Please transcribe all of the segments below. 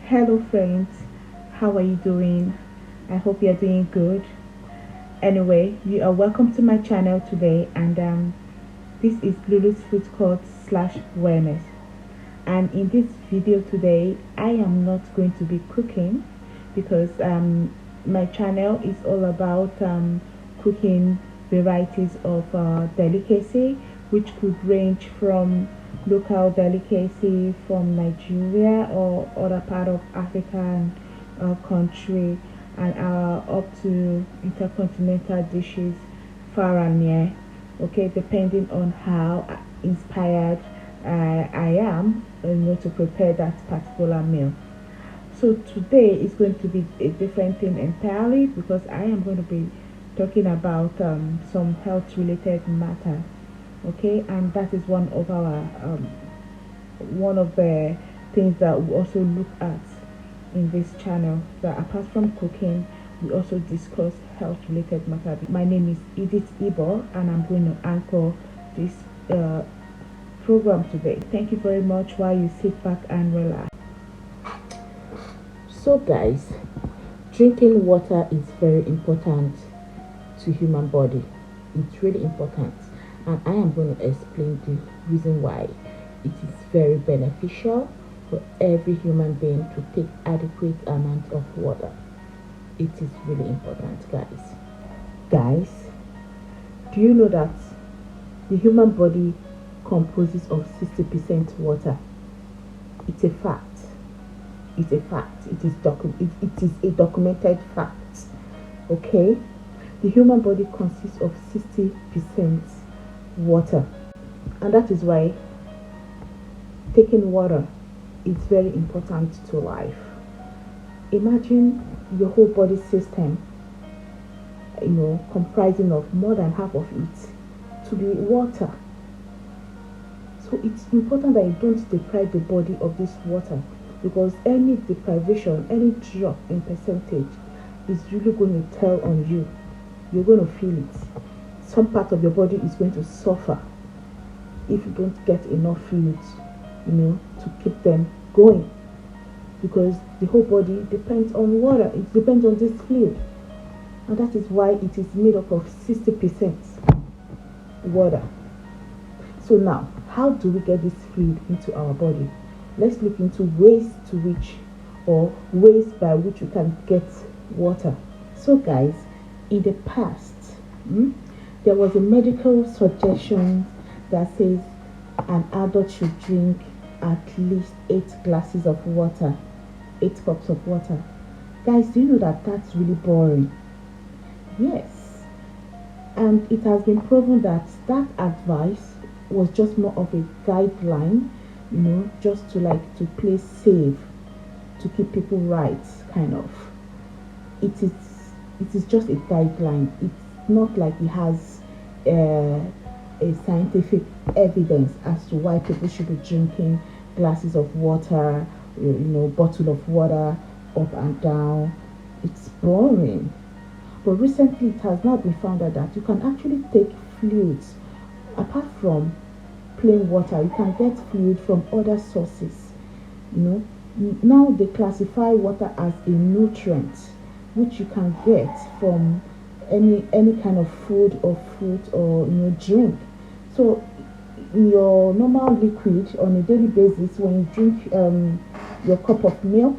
Hello friends, how are you doing? I hope you're doing good. Anyway, you are welcome to my channel today, and this is Lulu's Food Court slash wellness. And in this video today, I am not going to be cooking because my channel is all about cooking varieties of delicacy, which could range from local delicacy from Nigeria or other part of African country, and up to intercontinental dishes far and near. Okay, depending on how inspired I am, to prepare that particular meal. So today is going to be a different thing entirely because I am going to be talking about some health related matter. Okay, and that is one of the things that we also look at in this channel, that apart from cooking we also discuss health related matter. My name is Edith Ibo and I'm going to anchor this program today. Thank you very much while you sit back and relax. So guys, drinking water is very important to human body. It's really important, and I am going to explain the reason why it is very beneficial for every human being to take adequate amount of water. It is really important, guys. Do you know that the human body composes of 60% water? It's a fact. It's a fact. It is a documented fact. Okay, the human body consists of 60% water, and that is why taking water is very important to life. Imagine your whole body system, comprising of more than half of it to be water. So it's important that you don't deprive the body of this water, because any deprivation, any drop in percentage is really going to tell on you. You're going to feel it. Some part of your body is going to suffer if you don't get enough fluids, to keep them going, because the whole body depends on water. It depends on this fluid, and that is why it is made up of 60% water. So now, how do we get this fluid into our body? Let's look into ways by which we can get water. So guys, in the past, there was a medical suggestion that says an adult should drink at least 8 glasses of water, 8 cups of water. Guys, do you know that that's really boring? Yes. And it has been proven that advice was just more of a guideline, just to play safe, to keep people right, kind of. It is just a guideline. It's not like it has a scientific evidence as to why people should be drinking glasses of water, bottle of water up and down. It's boring. But recently it has now been found out that you can actually take fluids apart from plain water. You can get fluid from other sources. Now they classify water as a nutrient which you can get from any kind of food or fruit or drink. So in your normal liquid on a daily basis, when you drink your cup of milk,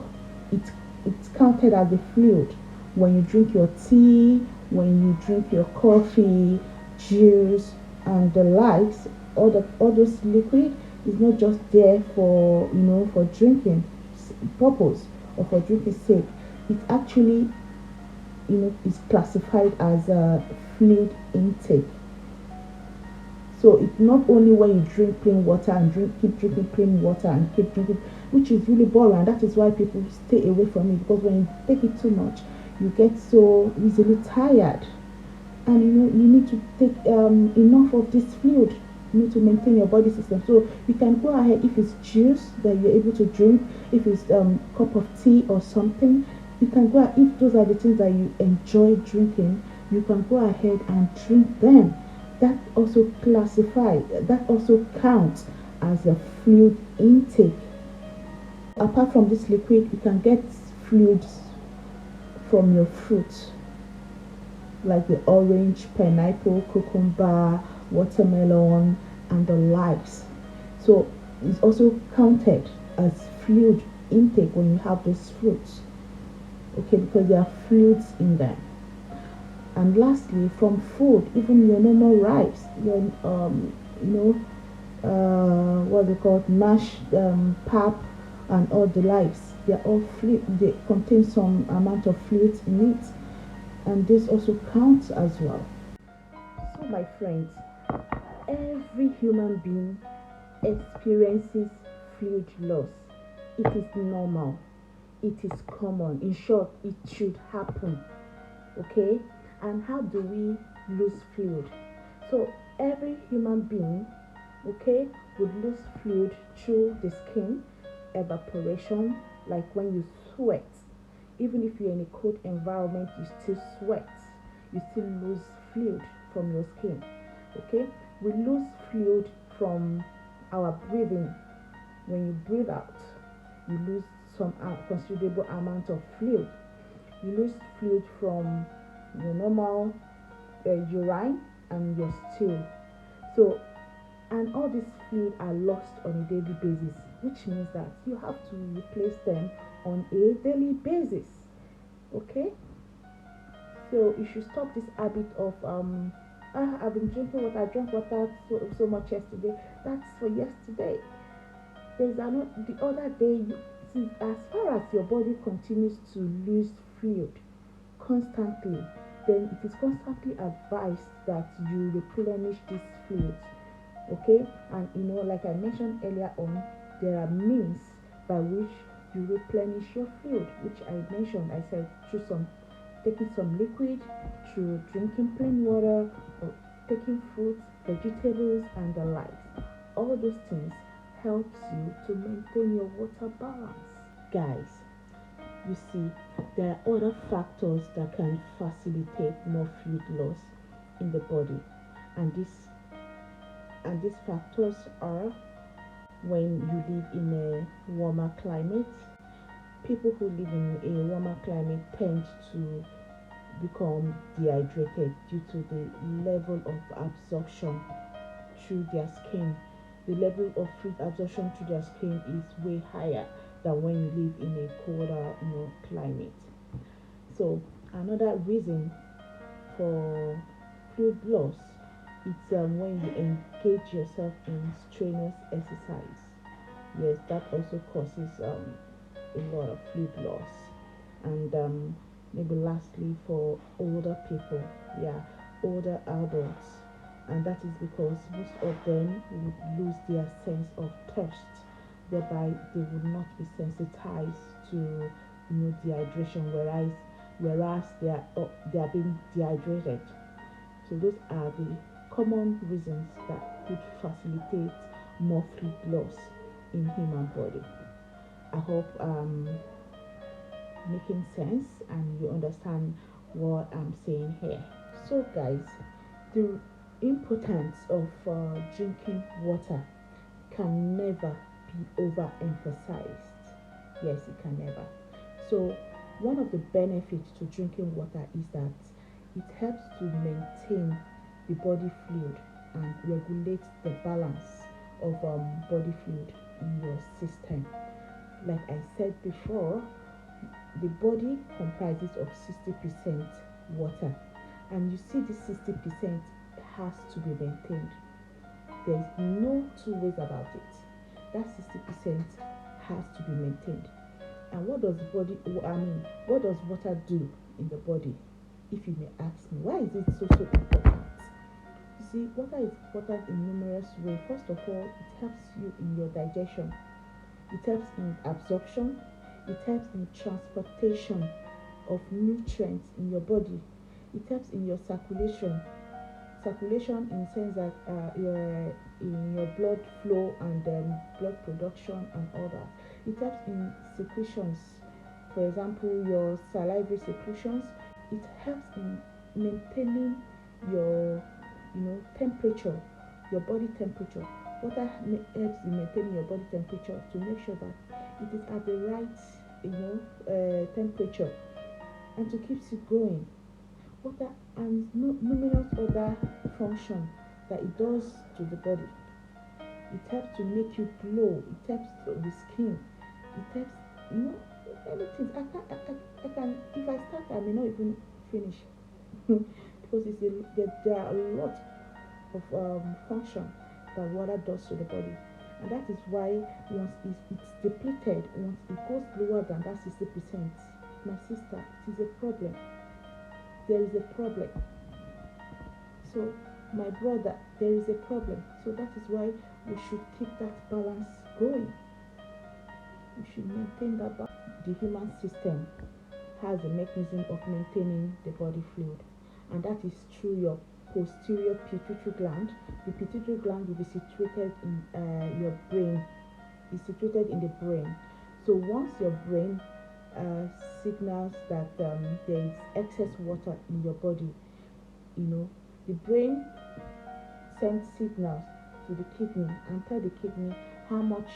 it's counted as a fluid. When you drink your tea, when you drink your coffee, juice and the likes, all those liquid is not just there for for drinking purpose or for drinking sake. It actually is classified as a fluid intake. So it's not only when you drink plain water and keep drinking plain water and keep drinking, which is really boring, and that is why people stay away from it, because when you take it too much, you get so easily tired, and you need to take enough of this fluid, to maintain your body system. So you can go ahead, if it's juice that you're able to drink, if it's cup of tea or something, you can go ahead, if those are the things that you enjoy drinking, you can go ahead and drink them. That also counts as a fluid intake. Apart from this liquid, you can get fluids from your fruit, like the orange, pineapple, cucumber, watermelon, and the likes. So it's also counted as fluid intake when you have those fruits, okay, because there are fluids in them. And lastly, from food, even your normal rice, your what's it called, mash, pap, and all the likes, they're all fluid. They contain some amount of fluids in it, and this also counts as well. So, my friends, every human being experiences fluid loss. It is normal. It is common. In short, it should happen. Okay? And how do we lose fluid? So, every human being, okay, would lose fluid through the skin, evaporation, like when you sweat. Even if you're in a cold environment, you still sweat. You still lose fluid from your skin. Okay? We lose fluid from our breathing. When you breathe out, you lose some considerable amount of fluid. You lose fluid from your normal urine and your stool. So, and all these fluid are lost on a daily basis, which means that you have to replace them on a daily basis. Okay? So you should stop this habit of I've been drinking water, I drank water so much yesterday. That's for yesterday. There's another the other day. As far as your body continues to lose fluid constantly, then it is constantly advised that you replenish these fluids. Okay, and like I mentioned earlier on, there are means by which you replenish your fluid, which I mentioned. I said through some taking some liquid, through drinking plain water, or taking fruits, vegetables, and the likes. All those things helps you to maintain your water balance. Guys, you see, there are other factors that can facilitate more fluid loss in the body, and these factors are when you live in a warmer climate. People who live in a warmer climate tend to become dehydrated due to the level of absorption through their skin. The level of fluid absorption through their skin is way higher than when you live in a colder, climate. So another reason for fluid loss is when you engage yourself in strenuous exercise. Yes, that also causes a lot of fluid loss. And maybe lastly, for older people, yeah, older adults, and that is because most of them would lose their sense of thirst, thereby they would not be sensitized to dehydration, whereas they are being dehydrated. So those are the common reasons that could facilitate more fluid loss in human body. I hope making sense and you understand what I'm saying here. So guys, the importance of drinking water can never be overemphasized. Yes, it can never. So one of the benefits to drinking water is that it helps to maintain the body fluid and regulate the balance of body fluid in your system. Like I said before, the body comprises of 60% water, and you see this 60% has to be maintained. There's no two ways about it. That 60% has to be maintained. And what does what does water do in the body? If you may ask me, why is it so important? You see, water is important in numerous ways. First of all, it helps you in your digestion. It helps in absorption. It helps in transportation of nutrients in your body. It helps in your circulation. Circulation in the sense that in your blood flow and blood production and all that. It helps in secretions. For example, your salivary secretions. It helps in maintaining your temperature, your body temperature. Water helps in maintaining your body temperature to make sure that it is at the right, temperature, and to keep you going. Water and numerous other function that it does to the body. It helps to make you glow. It helps to the skin. It helps, you know, anything. I can. If I start, I may not even finish because there are a lot of function that water does to the body, and that is why once it's depleted, once it goes lower than that 60%, my sister, it is a problem. There is a problem. So, my brother, there is a problem. So that is why we should keep that balance going. We should maintain that balance. The human system has a mechanism of maintaining the body fluid, and that is through your posterior pituitary gland. The pituitary gland will be situated in your brain. Is situated in the brain. So once your brain signals that there is excess water in your body, the brain sends signals to the kidney and tell the kidney how much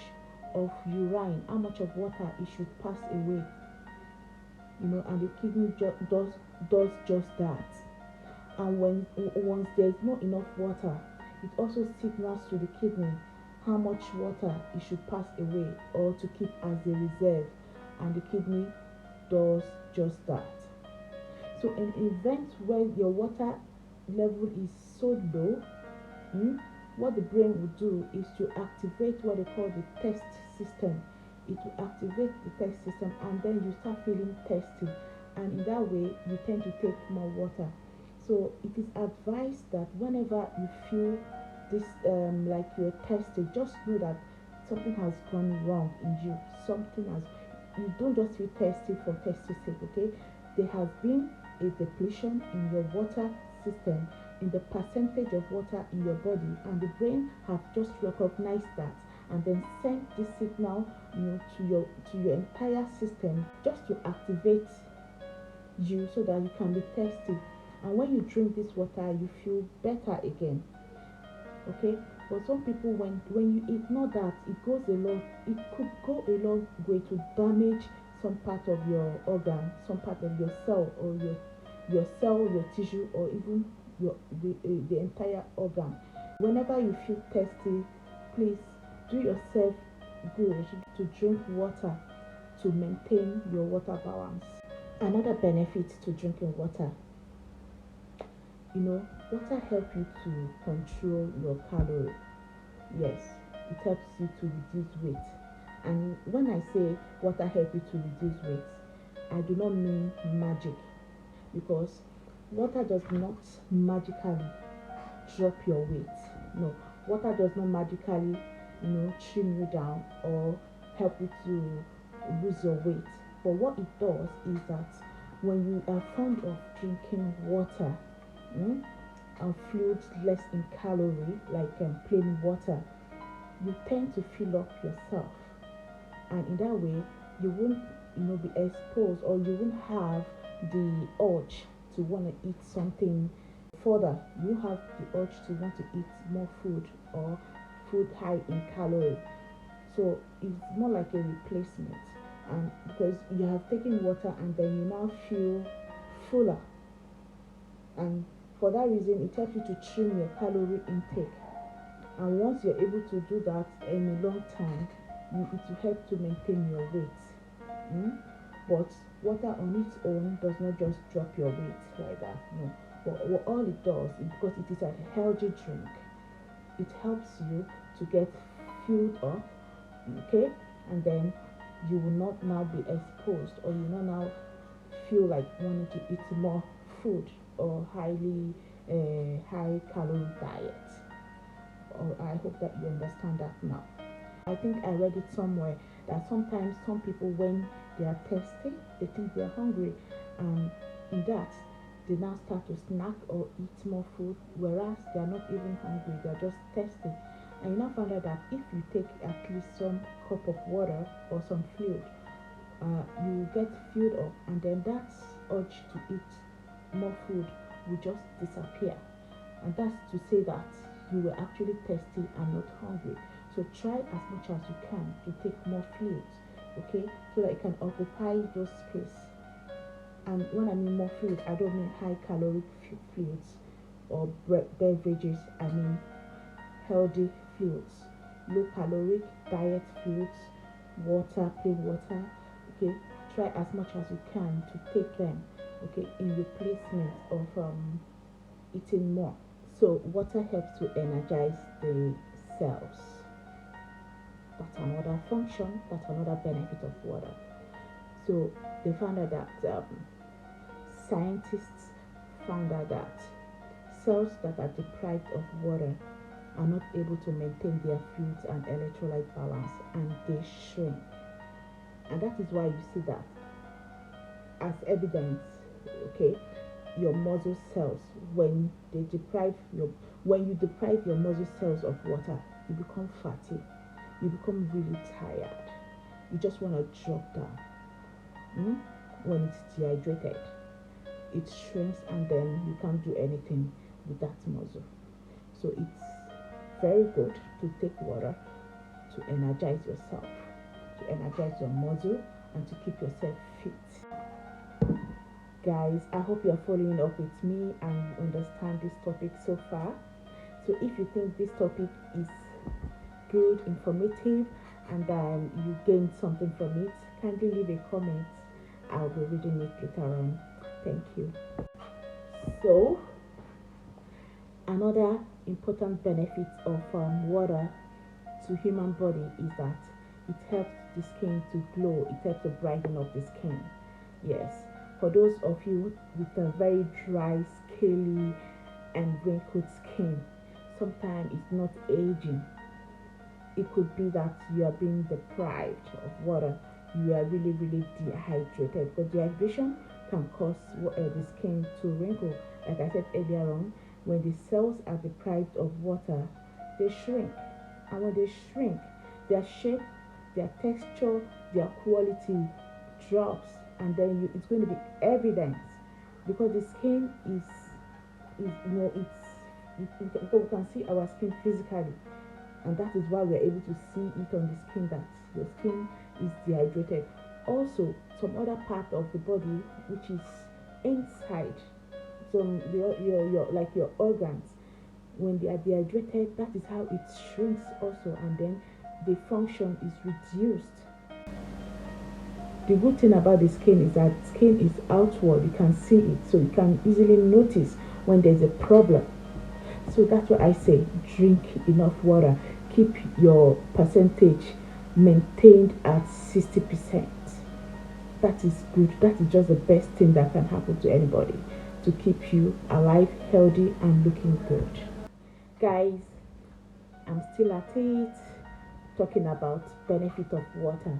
of urine, how much of water it should pass away. And the kidney does just that. And once there is not enough water, it also signals to the kidney how much water it should pass away or to keep as a reserve, and the kidney does just that. So in events where your water level is so low, what the brain will do is to activate what they call the test system. It will activate the test system, and then you start feeling thirsty, and in that way you tend to take more water. So it is advised that whenever you feel this like you're thirsty, just know that something has gone wrong in you. You don't just feel thirsty for thirsty sake, okay? There has been a depletion in your water system, in the percentage of water in your body, and the brain have just recognized that and then sent this signal to your entire system just to activate you so that you can be thirsty. And when you drink this water, you feel better again. Okay? But some people, when you ignore that, it could go a long way to damage some part of your organ, some part of your cell, or your tissue, or even the entire organ. Whenever you feel thirsty, please do yourself good to drink water to maintain your water balance. Another benefit to drinking water, water helps you to control your calorie. Yes, it helps you to reduce weight. And when I say water helps you to reduce weight, I do not mean magic, because water does not magically drop your weight. No, water does not magically, trim you down or help you to lose your weight. But what it does is that when you are fond of drinking water, and fluids less in calorie, like plain water, you tend to fill up yourself, and in that way you won't be exposed, or you won't have the urge to want to eat something further. You have the urge to want to eat more food, or food high in calorie. So it's more like a replacement, and because you have taken water and then you now feel fuller, and for that reason it helps you to trim your calorie intake. And once you're able to do that in a long time, it will help to maintain your weight. But water on its own does not just drop your weight like that. No. But what all it does is, because it is a healthy drink, it helps you to get filled up, okay? And then you will not now be exposed, or you will not now feel like wanting to eat more food or high calorie diet. Or I hope that you understand that now. I think I read it somewhere that sometimes some people, when they are thirsty, they think they are hungry, and in that they now start to snack or eat more food, whereas they are not even hungry, they are just thirsty. And you now find out that if you take at least some cup of water or some fluid, you get filled up, and then that urge to eat more food will just disappear. And that's to say that you were actually thirsty and not hungry. So try as much as you can to take more fluids okay, so that it can occupy those space. And when I mean more fluid, I don't mean high caloric fluids or beverages. I mean healthy fluids, low caloric diet fluids, water, plain water. Okay, try as much as you can to take them. Okay, in replacement of eating more. So water helps to energize the cells. That's another function. That's another benefit of water. So they found out that scientists found out that cells that are deprived of water are not able to maintain their fluids and electrolyte balance, and they shrink. And that is why you see that as evidence, okay, your muscle cells, when you deprive your muscle cells of water, you become fatty, you become really tired, you just want to drop down. When it's dehydrated, it shrinks, and then you can't do anything with that muscle. So it's very good to take water to energize yourself, to energize your muscle, and to keep yourself fit. Guys, I hope you're following up with me and you understand this topic so far. So if you think this topic is good, informative, and then you gained something from it, kindly leave a comment. I'll be reading it later on. Thank you. So another important benefit of water to human body is that it helps the skin to glow. It helps to brighten up the skin. Yes, for those of you with a very dry, scaly, and wrinkled skin, sometimes it's not aging. It could be that you are being deprived of water. You are really, really dehydrated, because dehydration can cause the skin to wrinkle. Like I said earlier on, when the cells are deprived of water, they shrink. And when they shrink, their shape, their texture, their quality drops, and then it's going to be evident, because the skin is we can see our skin physically, and that is why we are able to see it on the skin that your skin is dehydrated. Also, some other part of the body which is inside, some your like your organs, when they are dehydrated, that is how it shrinks also, and then the function is reduced. The good thing about the skin is that skin is outward, you can see it, so you can easily notice when there's a problem. So that's why I say drink enough water. Keep your percentage maintained at 60%. That is good. That is just the best thing that can happen to anybody, to keep you alive, healthy, and looking good. Guys, I'm still at it, talking about benefit of water.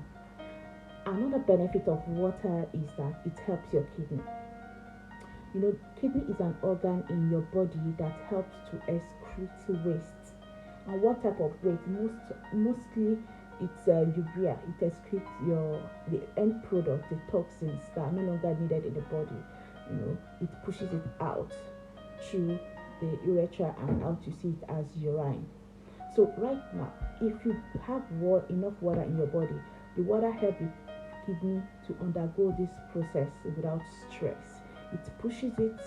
Another benefit of water is that it helps your kidney. You know, kidney is an organ in your body that helps to excrete waste. And what type of waste? Mostly it's urea. It excretes the end product, the toxins that are no longer needed in the body. You know, it pushes it out through the urethra, and out you see it as urine. So right now, if you have enough water in your body, the water helps the kidney to undergo this process without stress. It pushes it,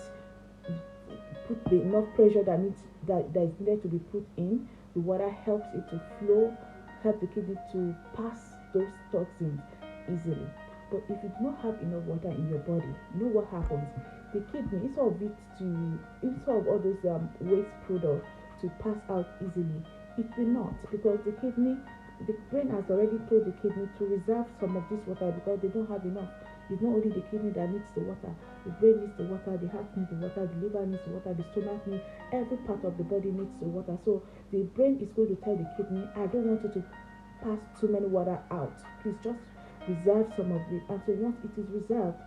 put the enough pressure that is needed to be put in. The water helps it to flow, help the kidney to pass those toxins easily. But if you do not have enough water in your body, you know what happens? The kidney, instead of all those waste products to pass out easily, it will not, because the brain has already told the kidney to reserve some of this water, because they don't have enough. It's not only the kidney that needs the water. The brain needs the water, the heart needs the water, the liver needs the water, the stomach needs, every part of the body needs the water. So the brain is going to tell the kidney, I don't want you to pass too many water out. Please just reserve some of it. And so once it is reserved,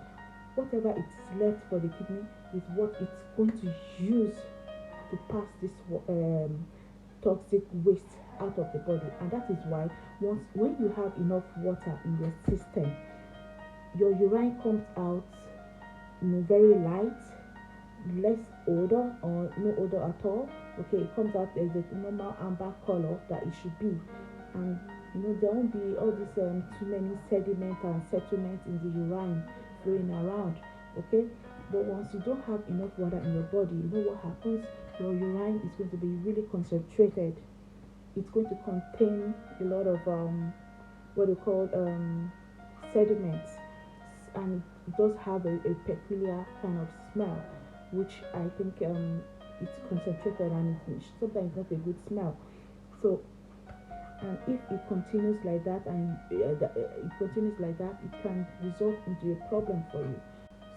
whatever is left for the kidney is what it's going to use to pass this toxic waste out of the body. And that is why when you have enough water in your system, your urine comes out very light, less odor or no odor at all. Okay, it comes out as a normal amber color that it should be, and There won't be all this too many sediment and settlement in the urine flowing around. Okay, but once you don't have enough water in your body, you know what happens? Your urine is going to be really concentrated. It's going to contain a lot of what they call sediments, and it does have a peculiar kind of smell, which I think it's concentrated, and it's sometimes not a good smell. So, and if it continues like that, it can result into a problem for you.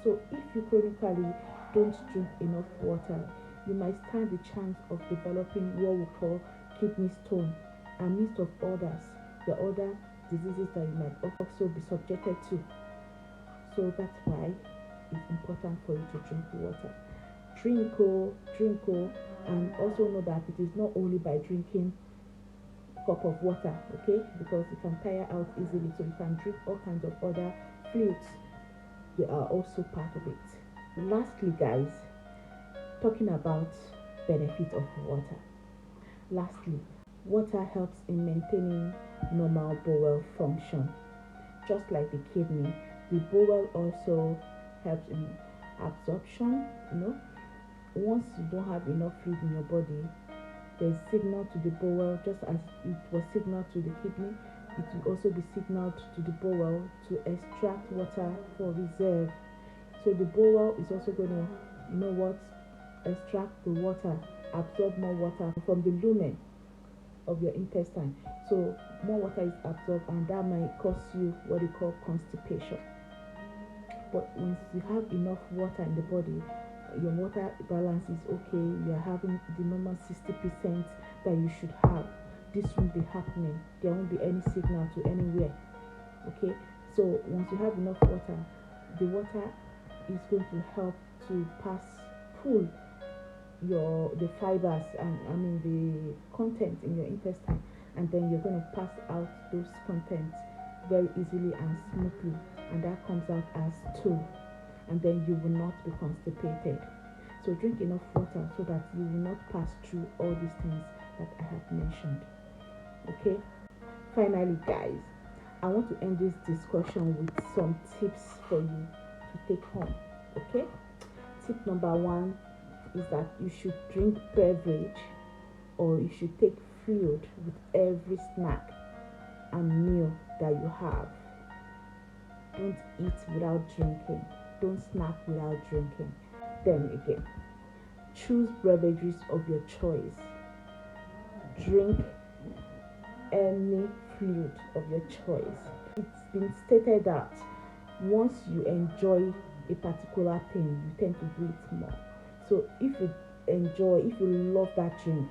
So if you chronically don't drink enough water, you might stand the chance of developing what we call kidney stone, amidst of others, the other diseases that you might also be subjected to. So that's why it's important for you to drink water. Drink, and also know that it is not only by drinking cup of water, okay? Because you can tire out easily, so you can drink all kinds of other fluids. They are also part of it. Lastly, guys, talking about benefits of water. Lastly, water helps in maintaining normal bowel function. Just like the kidney, the bowel also helps in absorption. Once you don't have enough fluid in your body, there's signal to the bowel, just as it was signaled to the kidney, it will also be signaled to the bowel to extract water for reserve. So the bowel is also going to, extract the water, absorb more water from the lumen of your intestine. So more water is absorbed, and that might cause you what they call constipation. But once you have enough water in the body, your water balance is okay, you are having the normal 60% that you should have, this won't be happening. There won't be any signal to anywhere. Okay, so once you have enough water, the water is going to help to pull the fibers, and the content in your intestine, and then you're going to pass out those contents very easily and smoothly, and that comes out as stool, and then you will not be constipated. So drink enough water so that you will not pass through all these things that I have mentioned. Okay, finally, guys, I want to end this discussion with some tips for you to take home. Okay, tip number one is that you should drink beverage, or you should take fluid with every snack and meal that you have. Don't eat without drinking. Don't snack without drinking. Then again, choose beverages of your choice. Drink any fluid of your choice. It's been stated that once you enjoy a particular thing, you tend to do it more. So if you love that drink,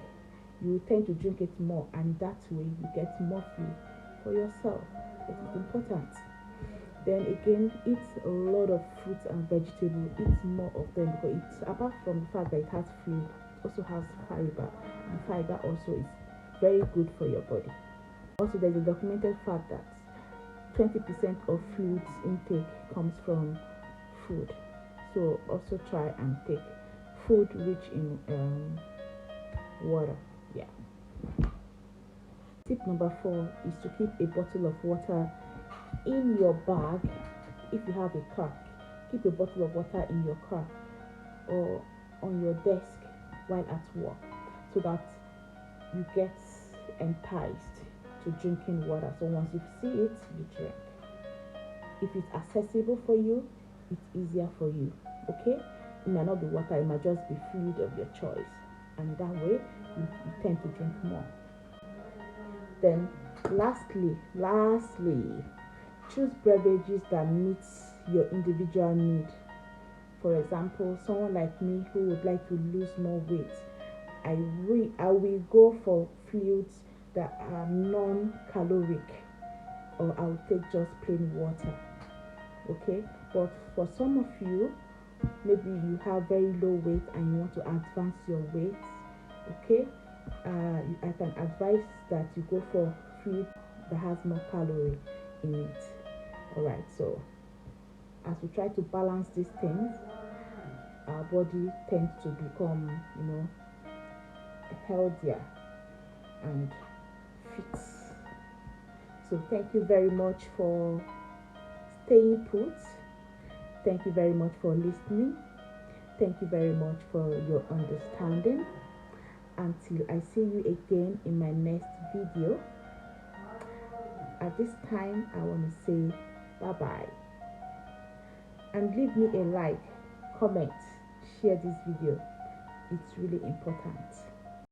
you tend to drink it more, and that way you get more fluid for yourself. It is important. Then again, eat a lot of fruits and vegetables. Eat more of them, because it's, apart from the fact that it has fluid, it also has fiber. And fiber also is very good for your body. Also, there's a documented fact that 20% of fluids intake comes from food. So also try and take food rich in water. Yeah. Tip number 4 is to keep a bottle of water in your bag. If you have a car, keep a bottle of water in your car or on your desk while at work, so that you get enticed to drinking water. So once you see it, you drink. If it's accessible for you, it's easier for you. Okay, it might not be water, it might just be fluid of your choice, and that way you tend to drink more. Then lastly, choose beverages that meets your individual need. For example, someone like me who would like to lose more weight, I will go for fluids that are non-caloric, or I'll take just plain water. Okay, but for some of you, maybe you have very low weight and you want to advance your weight. Okay, I can advise that you go for food that has more calorie in it. All right, so as we try to balance these things, our body tends to become healthier and fit. So thank you very much for staying put. Thank you very much for listening. Thank you very much for your understanding. Until I see you again in my next video. At this time, I want to say bye bye. And leave me a like, comment, share this video. It's really important.